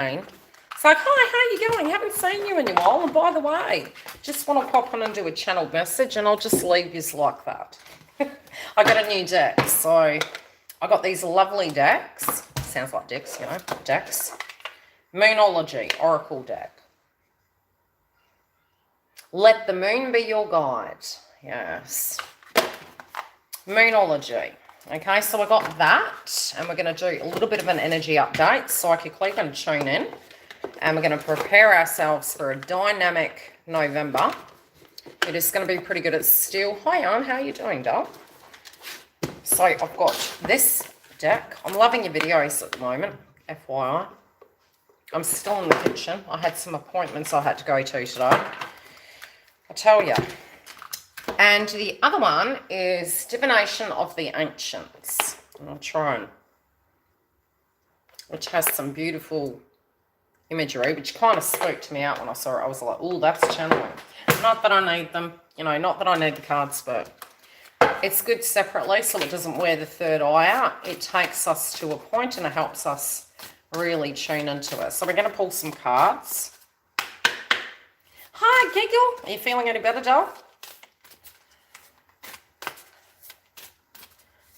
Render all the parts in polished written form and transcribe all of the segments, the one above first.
It's like, hi, how are you going? Haven't seen you in a while. And by the way, just want to pop on and do a channel message, and I'll just leave you like that. I got a new deck. So I got these lovely decks. Sounds like decks, you know, decks. Moonology, Oracle deck. Let the moon be your guide. Yes. Moonology. Okay, so I got that, and we're going to do a little bit of an energy update. Psychically, going to tune in, and we're going to prepare ourselves for a dynamic November. It is going to be pretty good. It's still, hi, Anne, how are you doing, doll? So I've got this deck. I'm loving your videos at the moment, FYI. I'm still in the kitchen. I had some appointments I had to go to today. I tell you. And the other one is Divination of the Ancients. I'll try and, which has some beautiful imagery, which kind of spooked me out when I saw it. I was like, oh, that's channeling. Not that I need them, you know, not that I need the cards, but it's good separately so it doesn't wear the third eye out. It takes us to a point and it helps us really tune into it. So we're going to pull some cards. Hi, Giggle. Are you feeling any better, doll?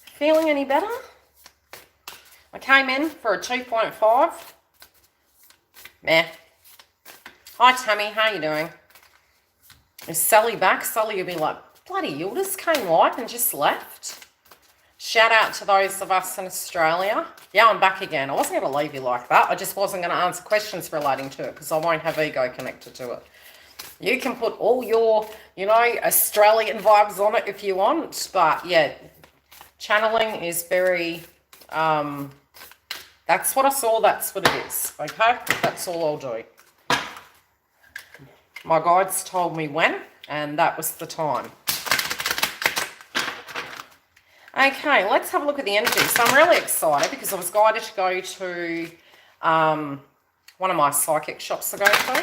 Feeling any better? I came in for a 2.5. Meh. Hi, Tammy. How you doing? Is Sally back? Sally will be like, bloody Yildiz came live and just left. Shout out to those of us in Australia. Yeah, I'm back again. I wasn't going to leave you like that. I just wasn't going to answer questions relating to it because I won't have ego connected to it. You can put all your, you know, Australian vibes on it if you want. But, yeah, channeling is very, that's what I saw. That's what it is. Okay? That's all I'll do. My guides told me when, and that was the time. Okay, let's have a look at the energy. So I'm really excited because I was guided to go to one of my psychic shops to go to.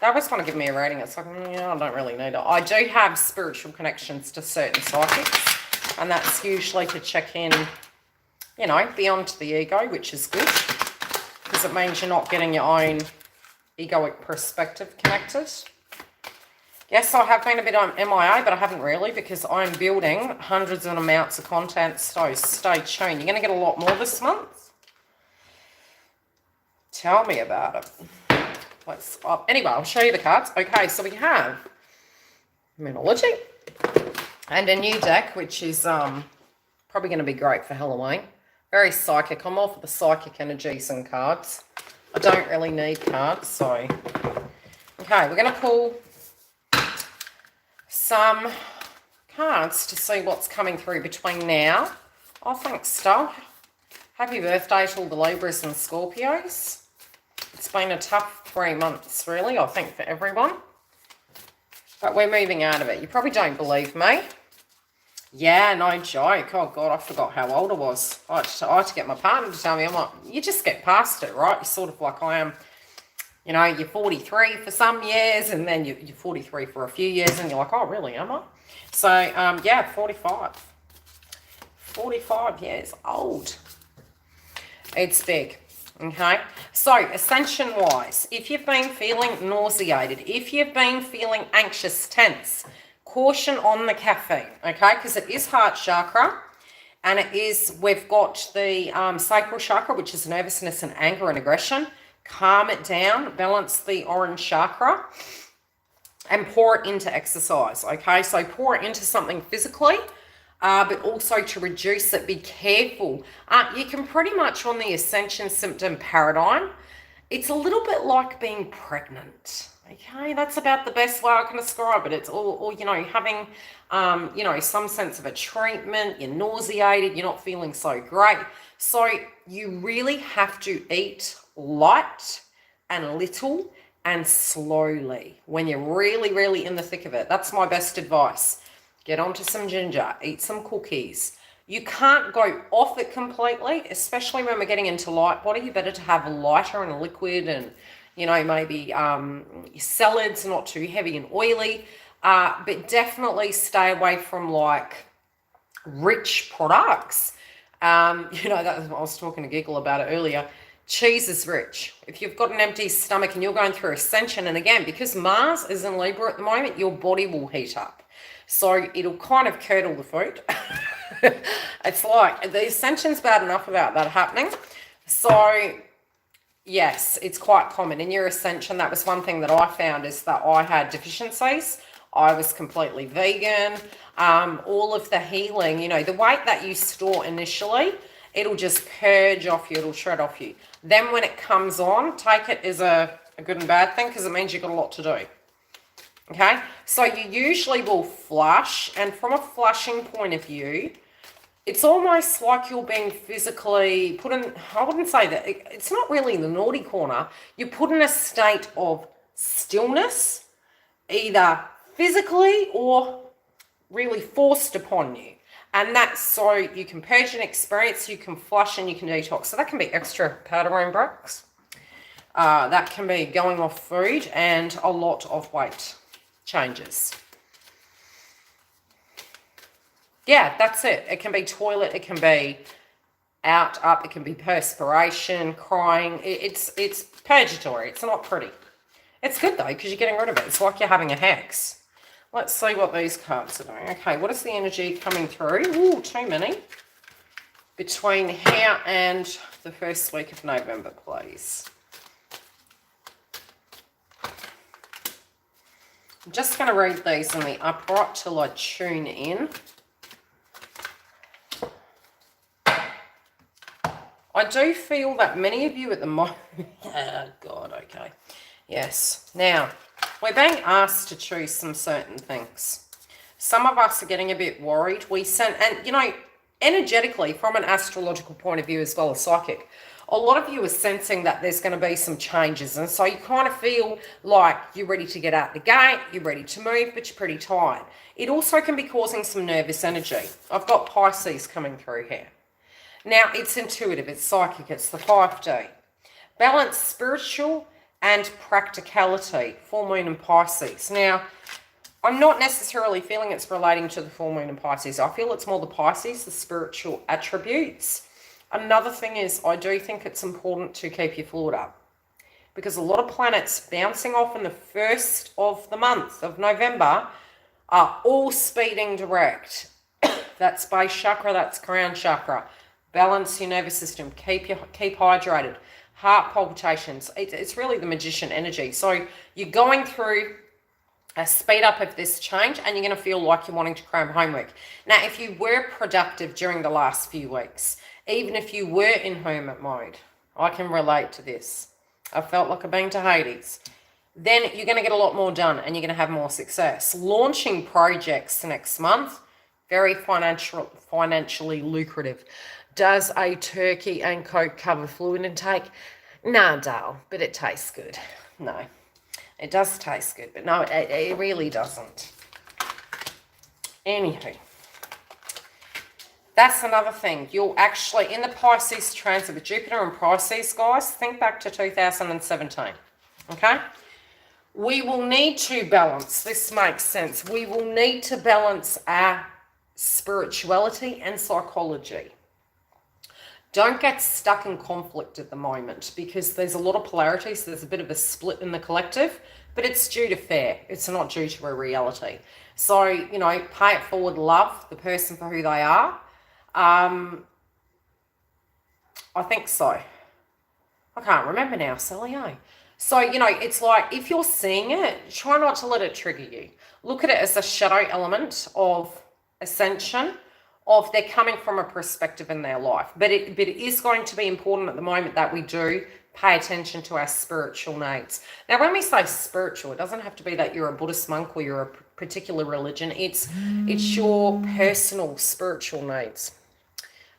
They always want to give me a rating. It's like, yeah, I don't really need it. I do have spiritual connections to certain psychics, and that's usually to check in, you know, beyond the ego, which is good because it means you're not getting your own egoic perspective connected. Yes, I have been a bit on MIA, but I haven't really because I'm building hundreds of amounts of content, so stay tuned. You're going to get a lot more this month. Tell me about it. Anyway, I'll show you the cards. Okay, so we have Moonology and a new deck, which is probably going to be great for Halloween. Very psychic. I'm all for the psychic energies and cards. I don't really need cards, so... Okay, we're going to pull some cards to see what's coming through between now. Oh, thanks, Star. Happy birthday to all the Libras and Scorpios. It's been a tough 3 months, really, I think, for everyone. But we're moving out of it. You probably don't believe me. Yeah, no joke. Oh, God, I forgot how old I was. I had to get my partner to tell me. I'm like, you just get past it, right? You're sort of like I am. You know, you're 43 for some years, and then you're 43 for a few years, and you're like, oh, really, am I? So, yeah, 45. 45 years old. It's big. Okay, so Ascension-wise, if you've been feeling nauseated, if you've been feeling anxious, tense, caution on the caffeine, okay, because it is heart chakra, and it is, we've got the sacral chakra, which is nervousness and anger and aggression. Calm it down, balance the orange chakra, and pour it into exercise, okay? So pour it into something physically, but also to reduce it, be careful. You can pretty much, on the Ascension symptom paradigm, it's a little bit like being pregnant, okay? That's about the best way I can describe it. It's all you know, having, you know, some sense of a treatment, you're nauseated, you're not feeling so great. So you really have to eat light and little and slowly when you're really, really in the thick of it. That's my best advice. Get onto some ginger, eat some cookies. You can't go off it completely, especially when we're getting into light body. You're better to have lighter and liquid and, you know, maybe salads, not too heavy and oily. But definitely stay away from, like, rich products. You know, that was, I was talking to Giggle about it earlier. cheese is rich. If you've got an empty stomach and you're going through Ascension, and again, because Mars is in Libra at the moment, your body will heat up. So it'll kind of curdle the food. It's like, the Ascension's bad enough about that happening. So yes, it's quite common. In your Ascension, that was one thing that I found, is that I had deficiencies. I was completely vegan. All of the healing, you know, the weight that you store initially, it'll just purge off you. It'll shred off you. Then when it comes on, take it as a good and bad thing, because it means you've got a lot to do. Okay? So you usually will flush, and from a flushing point of view, it's almost like you're being physically put in, I wouldn't say that, it's not really the naughty corner. You're put in a state of stillness, either physically or really forced upon you. And that's so you can purge an experience, you can flush, and you can detox. So that can be extra powder room breaks. That can be going off food, and a lot of weight changes. Yeah, that's it. It can be toilet, it can be out, up, it can be perspiration, crying. It's purgatory. It's not pretty. It's good though, because you're getting rid of it. It's like you're having a hex. Let's see what these cards are doing. Okay, what is the energy coming through? Ooh, too many. Between here and the first week of November, please. I'm just going to read these in the upright till I tune in. I do feel that many of you at the moment... Oh, God, okay. Yes. Now, we're being asked to choose some certain things. Some of us are getting a bit worried. And, you know, energetically, from an astrological point of view as well as psychic, a lot of you are sensing that there's going to be some changes. And so you kind of feel like you're ready to get out the gate, you're ready to move, but you're pretty tired. It also can be causing some nervous energy. I've got Pisces coming through here. Now, it's intuitive, it's psychic, it's the 5D. Balance spiritual and practicality, full moon and Pisces. Now, I'm not necessarily feeling it's relating to the full moon and Pisces. I feel it's more the Pisces, the spiritual attributes. Another thing is, I do think it's important to keep your fluid up, because a lot of planets bouncing off in the first of the month of November are all speeding direct. That's base chakra, that's crown chakra. Balance your nervous system, keep hydrated, heart palpitations. It's really the magician energy. So you're going through a speed up of this change, and you're going to feel like you're wanting to cram homework. Now, if you were productive during the last few weeks, even if you were in hermit mode, I can relate to this. I felt like I've been to Hades. Then you're going to get a lot more done, and you're going to have more success. Launching projects next month, very financially lucrative. Does a turkey and Coke cover fluid intake? Nah, Dale, but it tastes good. No, it does taste good, but no, it really doesn't. Anywho, that's another thing. You'll actually, in the Pisces transit with Jupiter and Pisces, guys, think back to 2017, okay? We will need to balance, this makes sense, we will need to balance our spirituality and psychology. Don't get stuck in conflict at the moment, because there's a lot of polarities. There's a bit of a split in the collective, but it's due to fair. It's not due to a reality. So, you know, pay it forward, love the person for who they are. I think so. I can't remember now, silly, eh? So, you know, it's like, if you're seeing it, try not to let it trigger you. Look at it as a shadow element of Ascension, of they're coming from a perspective in their life. But it is going to be important at the moment that we do pay attention to our spiritual needs. Now, when we say spiritual, it doesn't have to be that you're a Buddhist monk or you're a particular religion. It's your personal spiritual needs.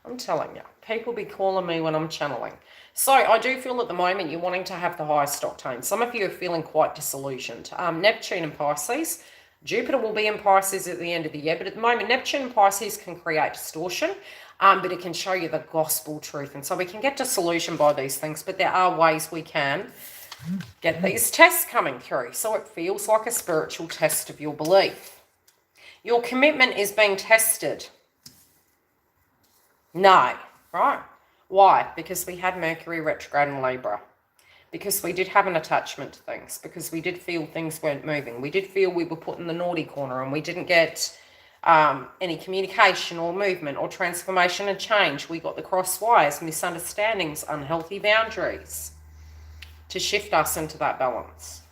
I'm telling you, people be calling me when I'm channeling. So I do feel at the moment you're wanting to have the highest octane. Some of you are feeling quite disillusioned. Neptune and Pisces. Jupiter will be in Pisces at the end of the year, but at the moment, Neptune and Pisces can create distortion, but it can show you the gospel truth. And so we can get disillusioned by these things, but there are ways we can get these tests coming through. So it feels like a spiritual test of your belief. Your commitment is being tested. No, right? Why? Because we had Mercury retrograde in Libra. Because we did have an attachment to things. Because we did feel things weren't moving. We did feel we were put in the naughty corner and we didn't get any communication or movement or transformation and change. We got the cross wires, misunderstandings, unhealthy boundaries to shift us into that balance.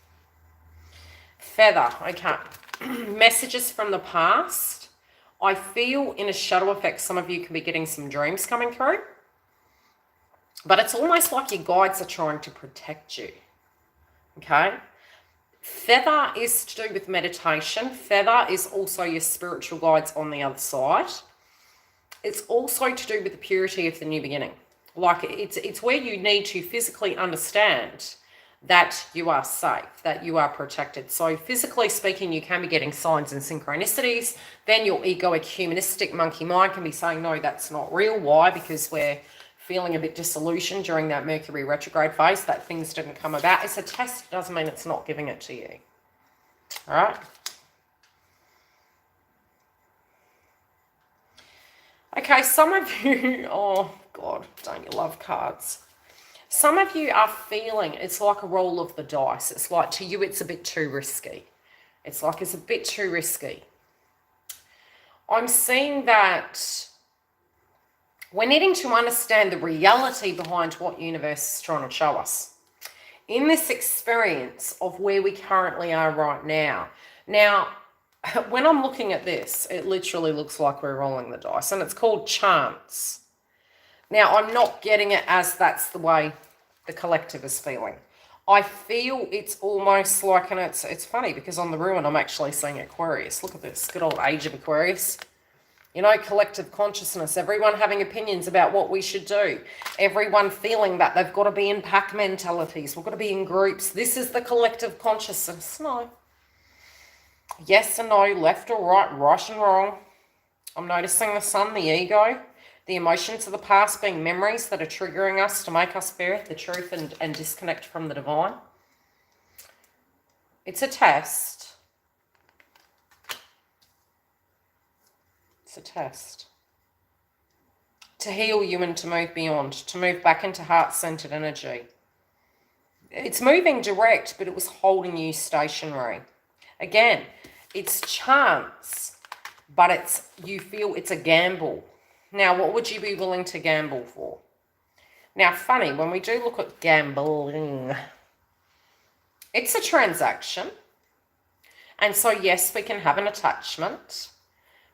Feather, okay. Messages from the past. I feel in a shadow effect, some of you can be getting some dreams coming through. But it's almost like your guides are trying to protect you. Okay? Feather is to do with meditation. Feather is also your spiritual guides on the other side. It's also to do with the purity of the new beginning. Like it's where you need to physically understand that you are safe, that you are protected. So physically speaking, you can be getting signs and synchronicities. Then your egoic humanistic monkey mind can be saying, no, that's not real. Why? Because we're feeling a bit disillusioned during that Mercury retrograde phase, that things didn't come about. It's a test. It doesn't mean it's not giving it to you. All right. Okay, some of you, oh God, don't you love cards? Some of you are feeling it's like a roll of the dice. It's like to you, it's a bit too risky. It's like it's a bit too risky. I'm seeing that we're needing to understand the reality behind what universe is trying to show us in this experience of where we currently are right now. Now, when I'm looking at this, it literally looks like we're rolling the dice, and it's called chance. Now, I'm not getting it as that's the way the collective is feeling. I feel it's almost like, and it's funny because on the ruin, I'm actually seeing Aquarius. Look at this, good old age of Aquarius. You know, collective consciousness, everyone having opinions about what we should do. Everyone feeling that they've got to be in pack mentalities. We've got to be in groups. This is the collective consciousness. No. Yes and no, left or right and wrong. I'm noticing the sun, the ego, the emotions of the past being memories that are triggering us to make us bear the truth and disconnect from the divine. It's a test. It's a test to heal you and to move beyond, to move back into heart-centered energy. It's moving direct, but it was holding you stationary. Again, it's chance, but you feel it's a gamble. Now, what would you be willing to gamble for? Now, funny, when we do look at gambling, it's a transaction. And so, yes, we can have an attachment.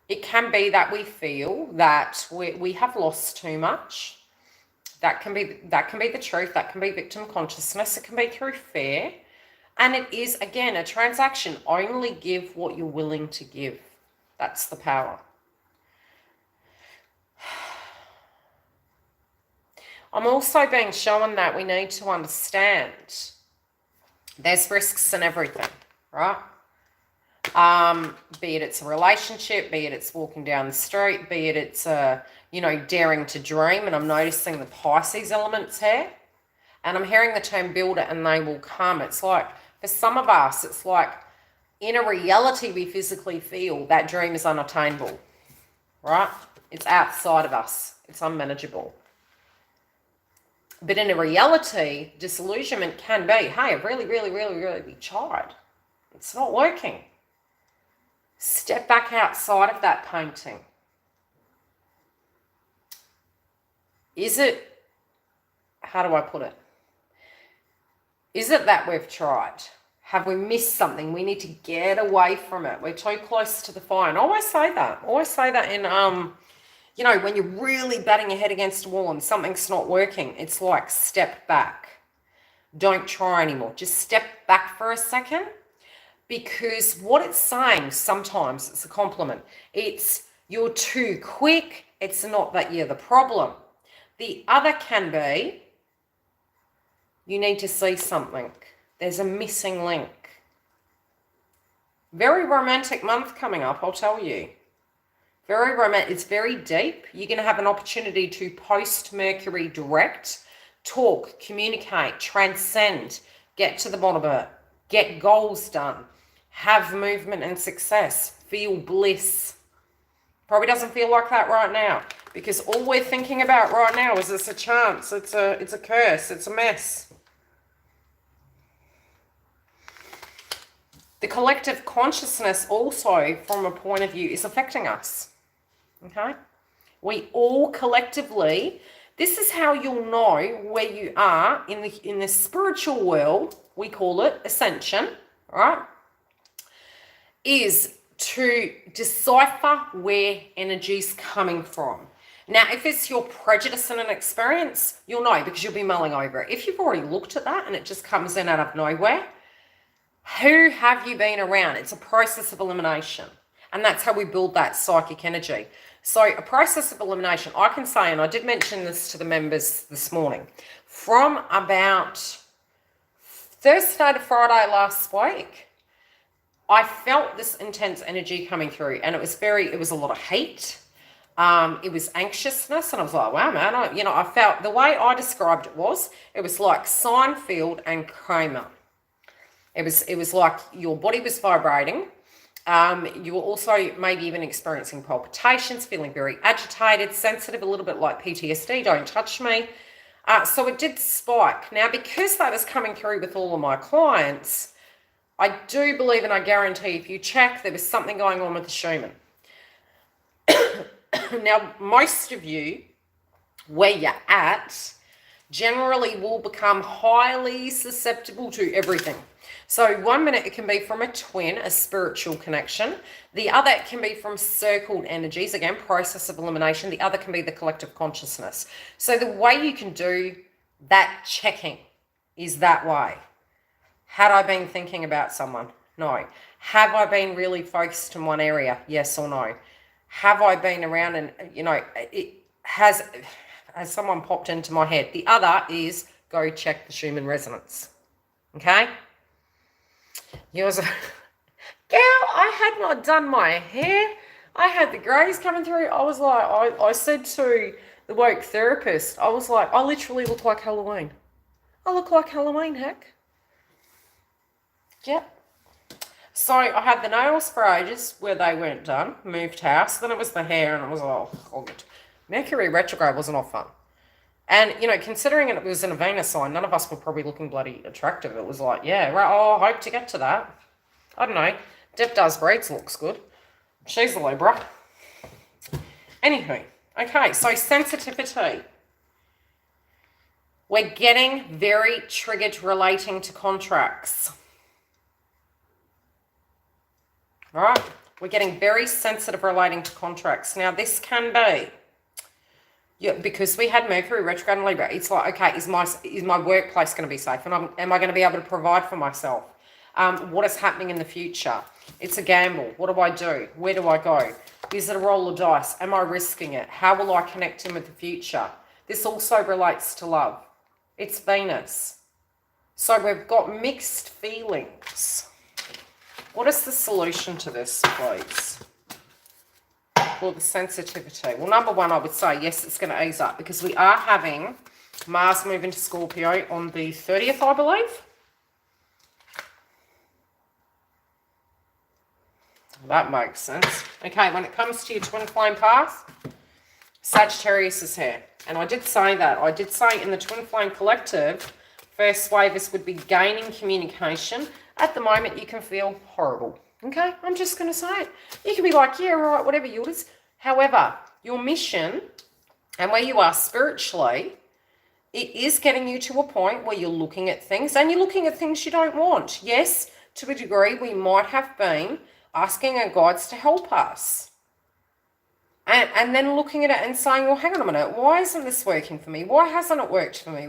It can be that we feel that we have lost too much. That can be the truth. That can be victim consciousness. It can be through fear. And it is, again, a transaction. Only give what you're willing to give. That's the power. I'm also being shown that we need to understand there's risks in everything, right? Be it it's a relationship, be it it's walking down the street, be it it's, daring to dream. And I'm noticing the Pisces elements here. And I'm hearing the term build it and they will come. It's like, for some of us, it's like in a reality we physically feel that dream is unattainable, right? It's outside of us. It's unmanageable. But in a reality, disillusionment can be, hey, I've really, really, really, really tried. It's not working. Step back outside of that painting. Is it, how do I put it? Is it that we've tried? Have we missed something? We need to get away from it. We're too close to the fire. And I always say that. I always say that in, when you're really batting your head against a wall and something's not working, it's like step back. Don't try anymore. Just step back for a second. Because what it's saying, sometimes it's a compliment. It's you're too quick. It's not that you're the problem. The other can be you need to see something. There's a missing link. Very romantic month coming up, I'll tell you. Very romantic. It's very deep. You're going to have an opportunity to post-Mercury direct, talk, communicate, transcend, get to the bottom of it, get goals done, have movement and success, feel bliss. Probably doesn't feel like that right now. Because all we're thinking about right now is it's a chance, it's a curse, it's a mess. The collective consciousness also, from a point of view, is affecting us. Okay? We all collectively, this is how you'll know where you are in the spiritual world, we call it Ascension, right? Is to decipher where energy's coming from. Now, if it's your prejudice and an experience, you'll know because you'll be mulling over it. If you've already looked at that and it just comes in out of nowhere, who have you been around? It's a process of elimination. And that's how we build that psychic energy. So a process of elimination, I can say, and I did mention this to the members this morning, from about Thursday to Friday last week, I felt this intense energy coming through, and it was a lot of heat. It was anxiousness, and I was like, wow, man, I felt, the way I described it was like Seinfeld and Kramer. It was like your body was vibrating. You were also maybe even experiencing palpitations, feeling very agitated, sensitive, a little bit like PTSD, don't touch me. So it did spike. Now, because that was coming through with all of my clients, I do believe, and I guarantee if you check, there was something going on with the Schumann. Now, most of you, where you're at, generally will become highly susceptible to everything. So 1 minute it can be from a twin, a spiritual connection. The other it can be from circled energies, again, process of elimination. The other can be the collective consciousness. So the way you can do that checking is that way. Had I been thinking about someone? No. Have I been really focused in one area? Yes or no. Have I been around and, has someone popped into my head? The other is go check the Schumann resonance. Okay? Yours, girl, I had not done my hair. I had the greys coming through. I was like, I said to the woke therapist, I was like, I literally look like Halloween. I look like Halloween, heck. Yep. So I had the nails for ages where they weren't done, moved house. Then it was the hair, and I was like, oh, God. Mercury retrograde wasn't all fun. And, considering it was in a Venus sign, none of us were probably looking bloody attractive. It was like, yeah, right, I hope to get to that. I don't know. Deb Does Braids looks good. She's a Libra. Anywho, okay, so sensitivity. We're getting very triggered relating to contracts. All right, we're getting very sensitive relating to contracts. Now, this can be, because we had Mercury retrograde in Libra, it's like, okay, is my workplace going to be safe? And am I going to be able to provide for myself? What is happening in the future? It's a gamble. What do I do? Where do I go? Is it a roll of dice? Am I risking it? How will I connect in with the future? This also relates to love. It's Venus. So we've got mixed feelings. What is the solution to this, please? Well, the sensitivity. Well, number one, I would say, yes, it's going to ease up because we are having Mars move into Scorpio on the 30th, I believe. That makes sense. Okay, when it comes to your twin flame path, Sagittarius is here. And I did say that. I did say in the twin flame collective, first wave, this would be gaining communication. At the moment, you can feel horrible. Okay, I'm just going to say it. You can be like, yeah, right, whatever, YILDIZ. However, your mission and where you are spiritually, it is getting you to a point where you're looking at things and you're looking at things you don't want. Yes, to a degree, we might have been asking our guides to help us. And then looking at it and saying, well, hang on a minute, why isn't this working for me? Why hasn't it worked for me?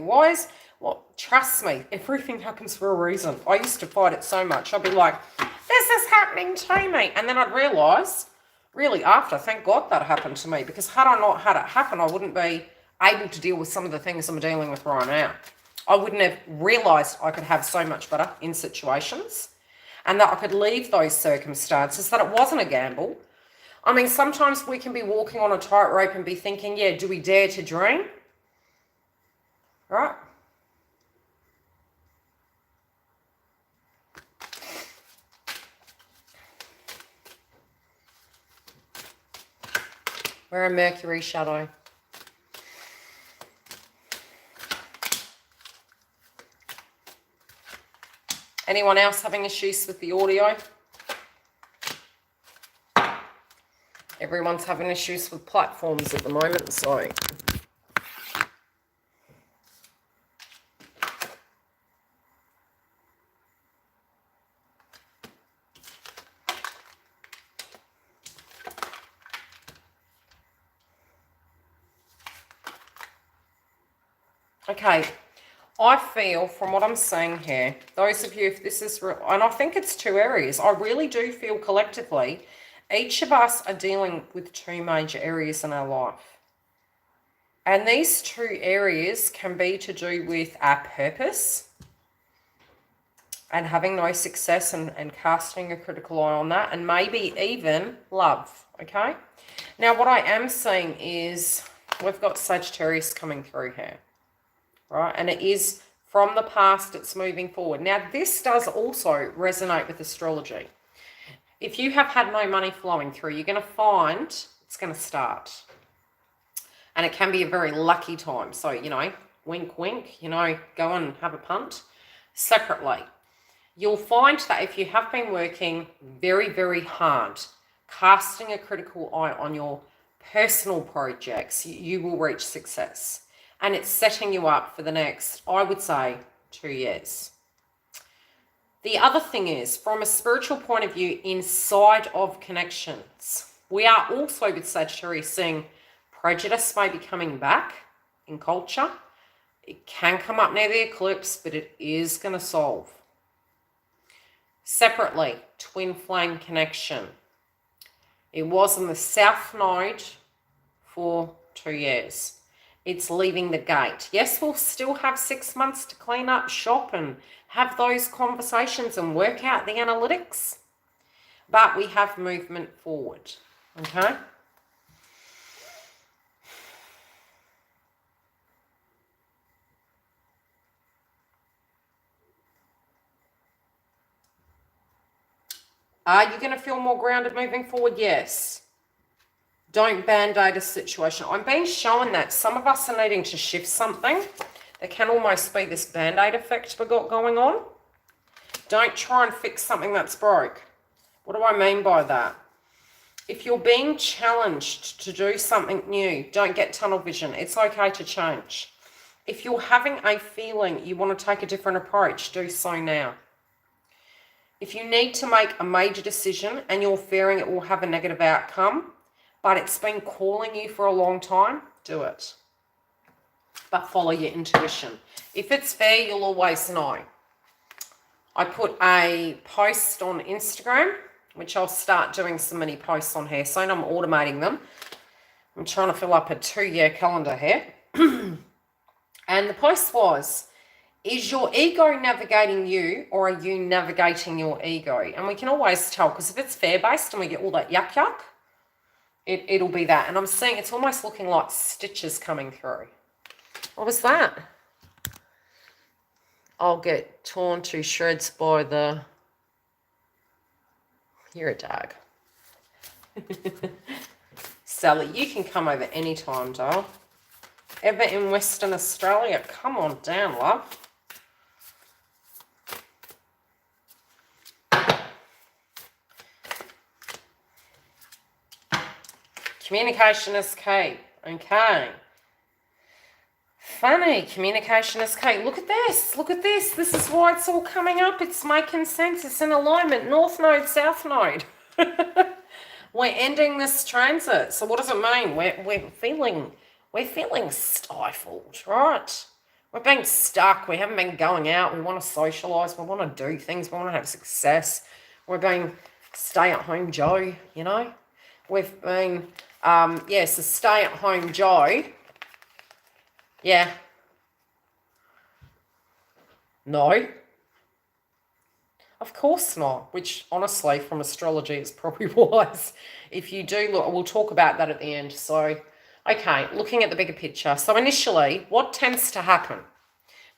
Trust me, everything happens for a reason. I used to fight it so much. I'd be like, this is happening to me. And then I'd realise, really after, thank God that happened to me. Because had I not had it happen, I wouldn't be able to deal with some of the things I'm dealing with right now. I wouldn't have realised I could have so much better in situations. And that I could leave those circumstances, that it wasn't a gamble. I mean, sometimes we can be walking on a tightrope and be thinking, yeah, do we dare to dream? Right? We're a Mercury shadow. Anyone else having issues with the audio? Everyone's having issues with platforms at the moment, so... Okay, I feel from what I'm seeing here, those of you, if this is, and I think it's two areas, I really do feel collectively, each of us are dealing with two major areas in our life. And these two areas can be to do with our purpose and having no success and casting a critical eye on that, and maybe even love, okay? Now, what I am seeing is we've got Sagittarius coming through here. Right, and it is from the past, it's moving forward. Now, this does also resonate with astrology. If you have had no money flowing through, you're going to find it's going to start. And it can be a very lucky time. So, you know, wink, wink, you know, go and have a punt. Separately, you'll find that if you have been working very, very hard, casting a critical eye on your personal projects, you will reach success. And it's setting you up for the next, I would say, 2 years. The other thing is, from a spiritual point of view, inside of connections, we are also with Sagittarius seeing prejudice may be coming back in culture. It can come up near the eclipse, but it is going to solve. Separately, twin flame connection. It was in the South Node for 2 years. It's leaving the gate. Yes, we'll still have 6 months to clean up shop and have those conversations and work out the analytics. But we have movement forward. Okay? Are you going to feel more grounded moving forward? Yes. Don't band-aid a situation. I'm being shown that some of us are needing to shift something. There can almost be this band-aid effect we've got going on. Don't try and fix something that's broke. What do I mean by that? If you're being challenged to do something new, don't get tunnel vision. It's okay to change. If you're having a feeling you want to take a different approach, do so now. If you need to make a major decision and you're fearing it will have a negative outcome, but it's been calling you for a long time, do it. But follow your intuition. If it's fair, you'll always know. I put a post on Instagram, which I'll start doing some mini posts on here. Soon I'm automating them. I'm trying to fill up a 2-year calendar here. And the post was, is your ego navigating you or are you navigating your ego? And we can always tell, because if it's fear-based and we get all that yuck, it'll be that. And I'm seeing it's almost looking like stitches coming through. What was that? I'll get torn to shreds by the... You're a dog. Sally, you can come over anytime, doll. Ever in Western Australia? Come on down, love. Communication is key. Okay. Funny, communication is key. Look at this. Look at this. This is why it's all coming up. It's making sense. It's in alignment. North node, south node. We're ending this transit. So what does it mean? We're feeling stifled, right? We're being stuck. We haven't been going out. We want to socialise. We want to do things. We want to have success. We're being stay-at-home Joe, you know. We've been... yes, a stay-at-home Joe. Yeah. No. Of course not. Which, honestly, from astrology is probably wise. If you do look, we'll talk about that at the end. So, okay, looking at the bigger picture. So, initially, what tends to happen?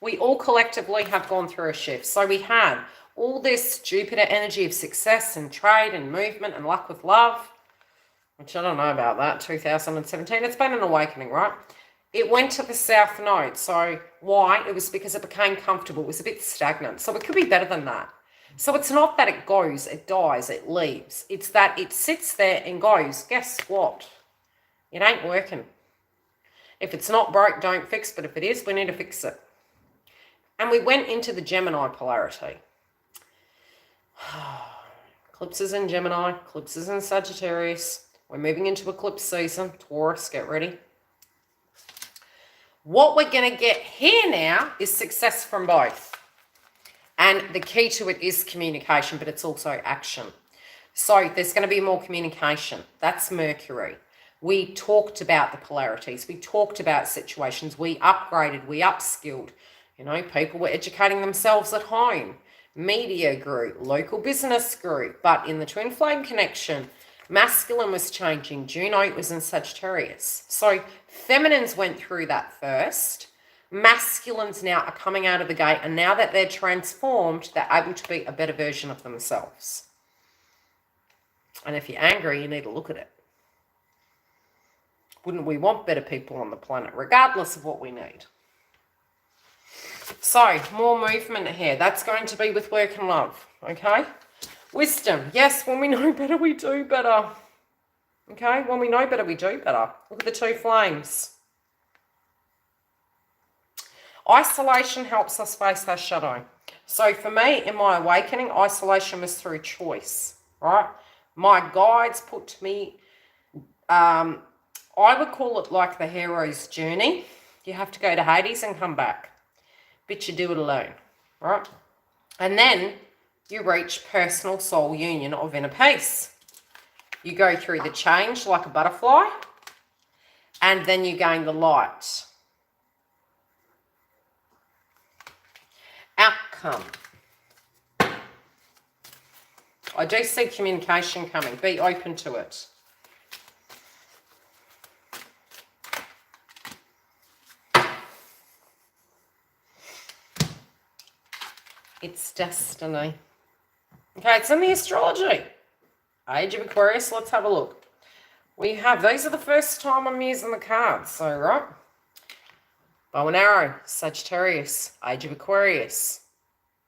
We all collectively have gone through a shift. So, we had all this Jupiter energy of success and trade and movement and luck with love. which I don't know about that, 2017. It's been an awakening, right? It went to the South Node. So why? It was because it became comfortable. It was a bit stagnant. So it could be better than that. So it's not that it goes, it dies, it leaves. It's that it sits there and goes, guess what? It ain't working. If it's not broke, don't fix. But if it is, we need to fix it. And we went into the Gemini polarity. Eclipses in Gemini, eclipses in Sagittarius. We're moving into eclipse season. Taurus, get ready. What we're going to get here now is success from both. And the key to it is communication, but it's also action. So there's going to be more communication. That's Mercury. We talked about the polarities. We talked about situations. We upgraded. We upskilled. You know, people were educating themselves at home. Media grew. Local business grew. But in the twin flame connection, masculine was changing. Juno was in Sagittarius. So feminines went through that first. Masculines now are coming out of the gate. And now that they're transformed, they're able to be a better version of themselves. And if you're angry, you need to look at it. Wouldn't we want better people on the planet, regardless of what we need? So, more movement here. That's going to be with work and love, okay? Wisdom. Yes, when we know better, we do better. Okay? When we know better, we do better. Look at the two flames. Isolation helps us face our shadow. So, for me, in my awakening, isolation was through choice, right? My guides put me... I would call it like the hero's journey. You have to go to Hades and come back. But you do it alone, right? And then you reach personal soul union of inner peace. You go through the change like a butterfly. And then you gain the light. Outcome. I do see communication coming. Be open to it. It's destiny. Okay, it's in the astrology. Age of Aquarius, let's have a look. We have, these are the first time I'm using the cards, so right. Bow and arrow, Sagittarius, Age of Aquarius,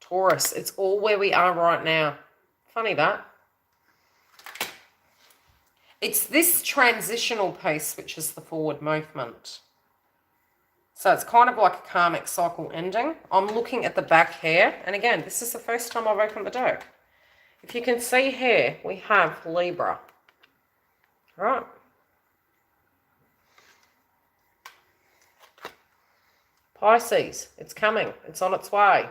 Taurus. It's all where we are right now. Funny that. It's this transitional piece which is the forward movement. So it's kind of like a karmic cycle ending. I'm looking at the back here. And again, this is the first time I've opened the deck. If you can see here, we have Libra. Right. Pisces, it's coming. It's on its way.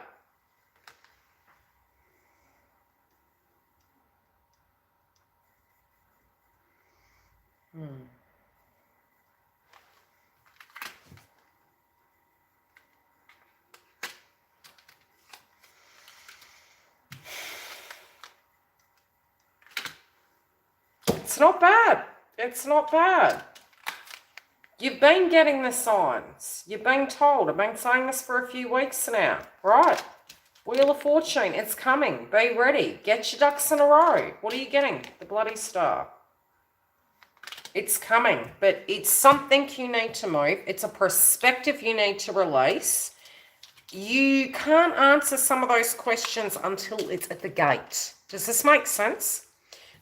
It's not bad. It's not bad. You've been getting the signs. You've been told. I've been saying this for a few weeks now. Right. Wheel of Fortune. It's coming. Be ready. Get your ducks in a row. What are you getting? The bloody star. It's coming. But it's something you need to move. It's a perspective you need to release. You can't answer some of those questions until it's at the gate. Does this make sense?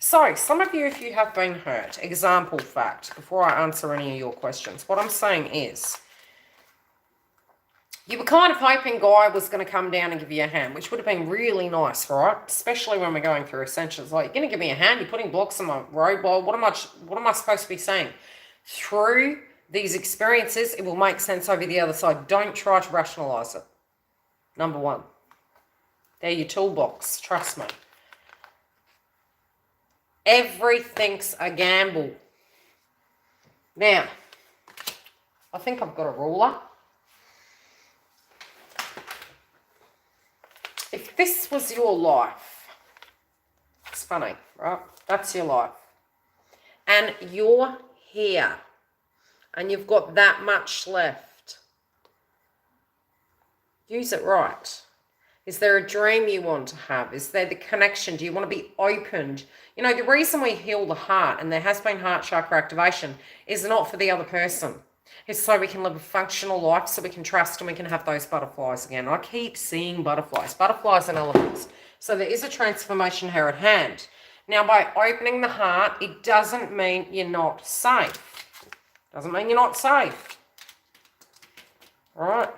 So, some of you, if you have been hurt, example fact, before I answer any of your questions, what I'm saying is, you were kind of hoping Guy was going to come down and give you a hand, which would have been really nice, right? Especially when we're going through Ascension. It's like, you're going to give me a hand, you're putting blocks on my road, well, what am I supposed to be saying? Through these experiences, it will make sense over the other side. Don't try to rationalize it. Number one. They're your toolbox, trust me. Everything's a gamble. Now, I think I've got a ruler. If this was your life, it's funny, right? That's your life. And you're here. And you've got that much left. Use it right. Is there a dream you want to have? Is there the connection? Do you want to be opened? You know, the reason we heal the heart, and there has been heart chakra activation, is not for the other person. It's so we can live a functional life, so we can trust and we can have those butterflies again. I keep seeing butterflies and elephants. So there is a transformation here at hand. Now, by opening the heart, it doesn't mean you're not safe. Doesn't mean you're not safe. All right?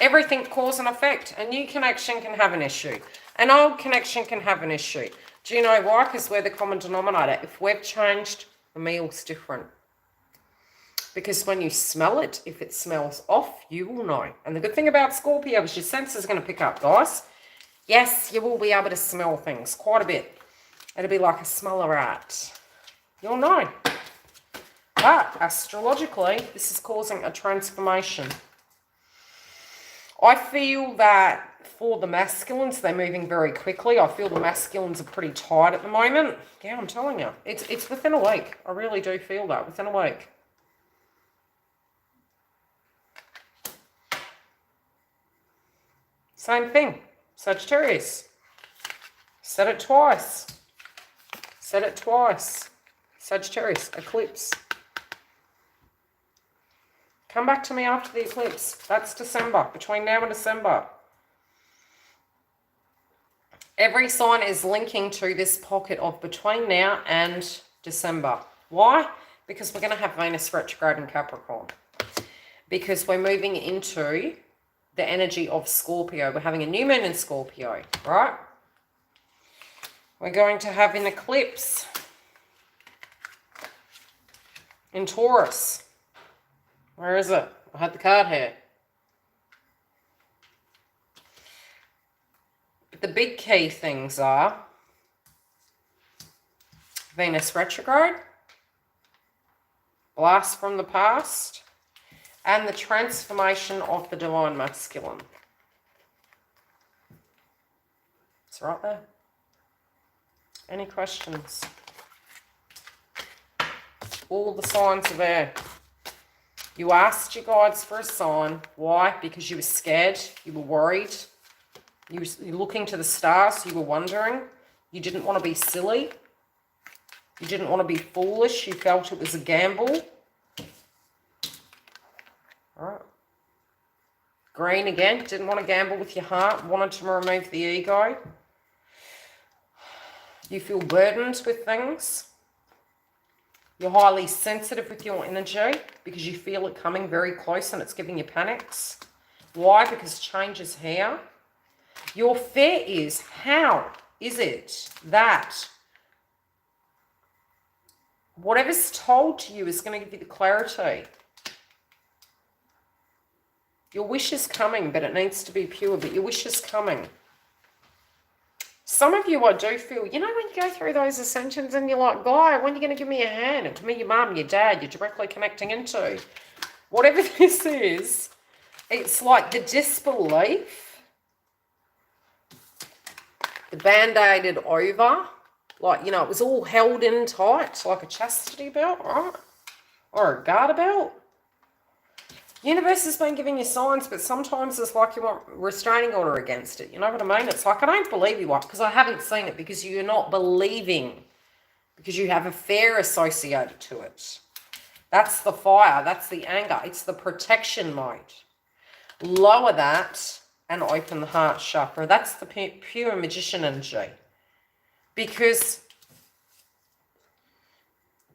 Everything cause and effect. A new connection can have an issue. An old connection can have an issue. Do you know why? Because we're the common denominator. If we've changed, the meal's different. Because when you smell it, if it smells off, you will know. And the good thing about Scorpio is your senses are going to pick up, guys. Yes, you will be able to smell things quite a bit. It'll be like a smell of rat. You'll know. But astrologically, this is causing a transformation. I feel that for the masculines, they're moving very quickly. I feel the masculines are pretty tight at the moment. Yeah, I'm telling you. It's within a week. I really do feel that, within a week. Same thing. Sagittarius. Said it twice. Said it twice. Sagittarius. Eclipse. Come back to me after the eclipse. That's December. Between now and December. Every sign is linking to this pocket of between now and December. Why? Because we're going to have Venus retrograde in Capricorn. Because we're moving into the energy of Scorpio. We're having a new moon in Scorpio, right? We're going to have an eclipse in Taurus. Where is it? I had the card here. But the big key things are Venus retrograde, blast from the past, and the transformation of the divine masculine. It's right there. Any questions? All the signs are there. You asked your guides for a sign. Why? Because you were scared. You were worried. You were looking to the stars. You were wondering. You didn't want to be silly. You didn't want to be foolish. You felt it was a gamble. All right. Green again. Didn't want to gamble with your heart. Wanted to remove the ego. You feel burdened with things. You're highly sensitive with your energy because you feel it coming very close and it's giving you panics. Why? Because change is here. Your fear is, how is it that whatever's told to you is going to give you the clarity? Your wish is coming, but it needs to be pure, but your wish is coming. Some of you, I do feel, you know, when you go through those ascensions and you're like, Guy, when are you going to give me a hand? And to me, your mum, your dad, you're directly connecting into. Whatever this is, it's like the disbelief, the band-aided over, like, you know, it was all held in tight, like a chastity belt, right? Or a garter belt. Universe has been giving you signs, but sometimes it's like you want restraining order against it. You know what I mean? It's like, I don't believe you, because I haven't seen it, because you're not believing, because you have a fear associated to it. That's the fire. That's the anger. It's the protection mode. Lower that and open the heart chakra. That's the pure magician energy. Because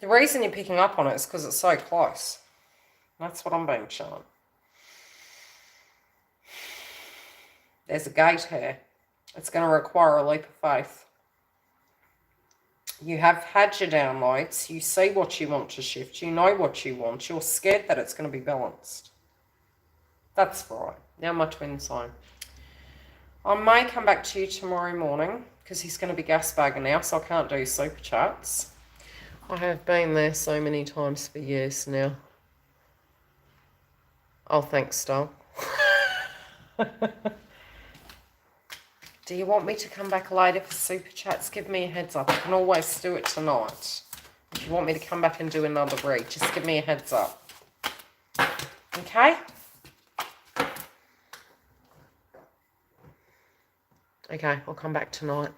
the reason you're picking up on it is because it's so close. That's what I'm being shown. There's a gate here. It's going to require a leap of faith. You have had your downloads. You see what you want to shift. You know what you want. You're scared that it's going to be balanced. That's right. Now my twin sign. I may come back to you tomorrow morning because he's going to be gas bagging now, so I can't do super chats. I have been there so many times for years now. Oh, thanks, Stone. Do you want me to come back later for super chats? Give me a heads up. I can always do it tonight. If you want me to come back and do another read, just give me a heads up. Okay? Okay, I'll come back tonight.